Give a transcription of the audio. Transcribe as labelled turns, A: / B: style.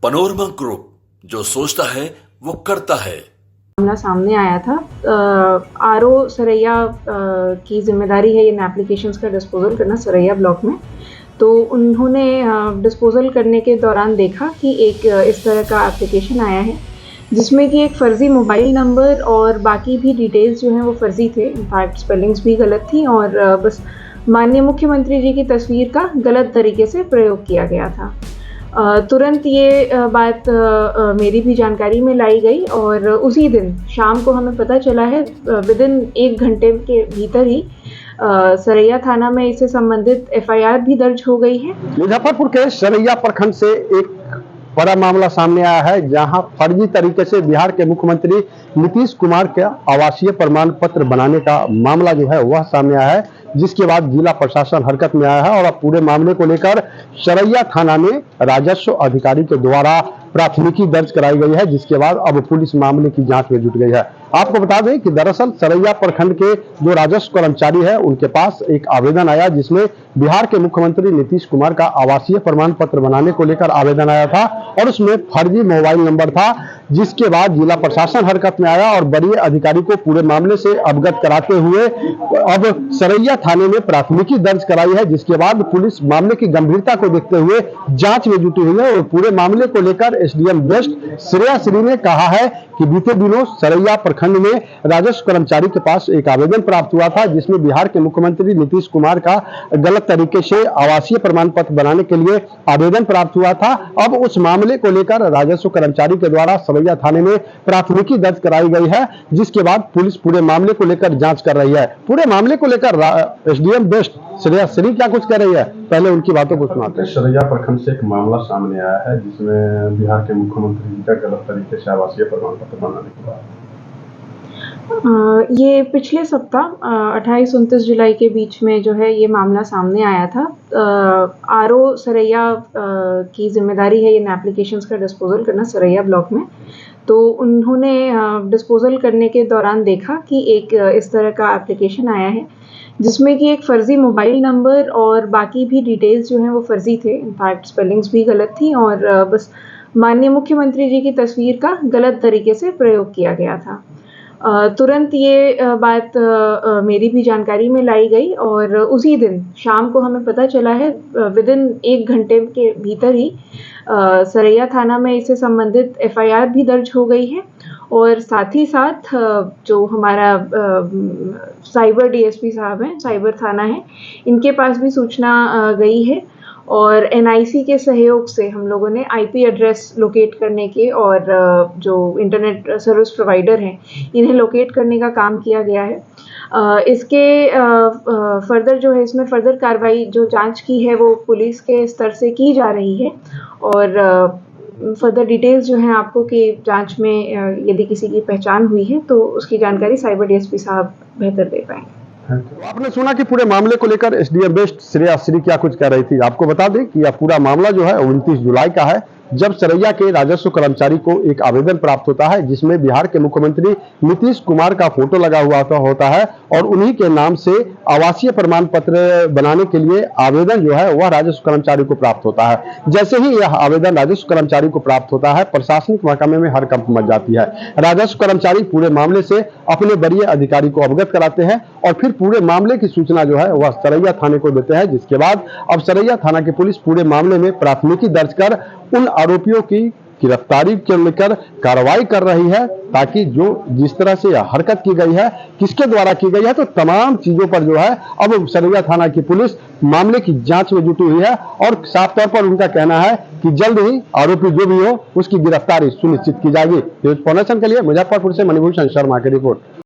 A: Panorama group, जो सोचता है वो करता है।
B: मामला सामने आया था। आरओ सरैया की जिम्मेदारी है इन एप्लीकेशंस का डिस्पोजल करना सरैया ब्लॉक में। तो उन्होंने डिस्पोजल करने के दौरान देखा कि एक इस तरह का एप्लीकेशन आया है जिसमें कि एक फ़र्ज़ी मोबाइल नंबर और बाकी भी डिटेल्स जो हैं वो फ़र्ज़ी थे। इनफैक्ट स्पेलिंग्स भी गलत थी और बस माननीय मुख्यमंत्री जी की तस्वीर का गलत तरीके से प्रयोग किया गया था। तुरंत ये बात मेरी भी जानकारी में लाई गई और उसी दिन शाम को हमें पता चला है विदिन 1 घंटे के भीतर ही सरैया थाना में इससे संबंधित एफआईआर भी दर्ज हो गई है।
C: मुजफ्फरपुर के सरैया प्रखंड से एक बड़ा मामला सामने आया है, जहां फर्जी तरीके से बिहार के मुख्यमंत्री नीतीश कुमार के आवासीय प्रमाण पत्र बनाने का मामला जो है वह सामने आया है, जिसके बाद जिला प्रशासन हरकत में आया है और अब पूरे मामले को लेकर सरैया थाना में राजस्व अधिकारी के द्वारा प्राथमिकी दर्ज कराई गई है, जिसके बाद अब पुलिस मामले की जांच में जुट गई है। आपको बता दें कि दरअसल सरैया प्रखंड के जो राजस्व कर्मचारी है उनके पास एक आवेदन आया, जिसमें बिहार के मुख्यमंत्री नीतीश कुमार का आवासीय प्रमाण पत्र बनाने को लेकर आवेदन आया था और उसमें फर्जी मोबाइल नंबर था, जिसके बाद जिला प्रशासन हरकत में आया और वरीय अधिकारी को पूरे मामले से अवगत कराते हुए अब सरैया थाने में प्राथमिकी दर्ज कराई है, जिसके बाद पुलिस मामले की गंभीरता को देखते हुए जांच में जुटी हुई है। और पूरे मामले को लेकर एसडीएम वेस्ट श्रेया श्री ने कहा है कि बीते दिनों सरैया प्रखंड में राजस्व कर्मचारी के पास एक आवेदन प्राप्त हुआ था, जिसमें बिहार के मुख्यमंत्री नीतीश कुमार का गलत तरीके से आवासीय प्रमाण पत्र बनाने के लिए आवेदन प्राप्त हुआ था। अब उस मामले को लेकर राजस्व कर्मचारी के द्वारा सरैया थाने में प्राथमिकी दर्ज कराई गई है, जिसके बाद पुलिस पूरे मामले को लेकर जांच कर रही है। पूरे मामले को लेकर एसडीएम बेस्ट श्रेया श्री क्या कुछ कह रही है, पहले उनकी बातों को सुनाते हैं।
D: सरैया प्रखंड से एक मामला सामने आया है, जिसमें बिहार के मुख्यमंत्री जी का गलत तरीके से आवासीय प्रमाण पत्र बनाने के बाद
B: ये पिछले सप्ताह 28-29 जुलाई के बीच में जो है ये मामला सामने आया था। आरओ सरैया की जिम्मेदारी है इन एप्लीकेशंस का डिस्पोजल करना सरैया ब्लॉक में। तो उन्होंने डिस्पोजल करने के दौरान देखा कि एक इस तरह का एप्लीकेशन आया है जिसमें कि एक फ़र्ज़ी मोबाइल नंबर और बाकी भी डिटेल्स जो हैं वो फ़र्ज़ी थे। इनफैक्ट स्पेलिंग्स भी गलत थी और बस माननीय मुख्यमंत्री जी की तस्वीर का गलत तरीके से प्रयोग किया गया था। तुरंत ये बात मेरी भी जानकारी में लाई गई और उसी दिन शाम को हमें पता चला है विदिन 1 घंटे के भीतर ही सरैया थाना में इससे संबंधित एफआईआर भी दर्ज हो गई है और साथ ही साथ जो हमारा साइबर डीएसपी साहब हैं, साइबर थाना है, इनके पास भी सूचना गई है और एनआईसी के सहयोग से हम लोगों ने आईपी एड्रेस लोकेट करने के और जो इंटरनेट सर्विस प्रोवाइडर हैं इन्हें लोकेट करने का काम किया गया है। इसके फर्दर जो है इसमें फर्दर कार्रवाई जो जांच की है वो पुलिस के स्तर से की जा रही है और फर्दर डिटेल्स जो हैं आपको कि जांच में यदि किसी की पहचान हुई है तो उसकी जानकारी साइबर डीएसपी साहब बेहतर दे पाएंगे।
C: तो आपने सुना कि पूरे मामले को लेकर एसडीएम बेस्ट श्रेया श्री क्या कुछ कह रही थी। आपको बता दें कि यह पूरा मामला जो है 29 जुलाई का है, जब सरैया के राजस्व कर्मचारी को एक आवेदन प्राप्त होता है, जिसमें बिहार के मुख्यमंत्री नीतीश कुमार का फोटो लगा हुआ होता है और उन्हीं के नाम से आवासीय प्रमाण पत्र बनाने के लिए आवेदन जो है वह राजस्व कर्मचारी को प्राप्त होता है। जैसे ही यह आवेदन राजस्व कर्मचारी को प्राप्त होता है, प्रशासनिक महकमे में हड़कंप मच जाती है। राजस्व कर्मचारी पूरे मामले से अपने वरीय अधिकारी को अवगत कराते हैं और फिर पूरे मामले की सूचना जो है वह सरैया थाने को देते हैं, जिसके बाद अब सरैया थाना की पुलिस पूरे मामले में प्राथमिकी दर्ज कर उन आरोपियों की गिरफ्तारी के लेकर कार्रवाई कर रही है, ताकि जो जिस तरह से यह हरकत की गई है, किसके द्वारा की गई है, तो तमाम चीजों पर जो है अब सरैया थाना की पुलिस मामले की जांच में जुटी हुई है और साफ तौर पर उनका कहना है कि जल्द ही आरोपी जो भी हो उसकी गिरफ्तारी सुनिश्चित की जाएगी। न्यूज़ फाउंडेशन के लिए मुजफ्फरपुर से मणिभूषण शर्मा की रिपोर्ट।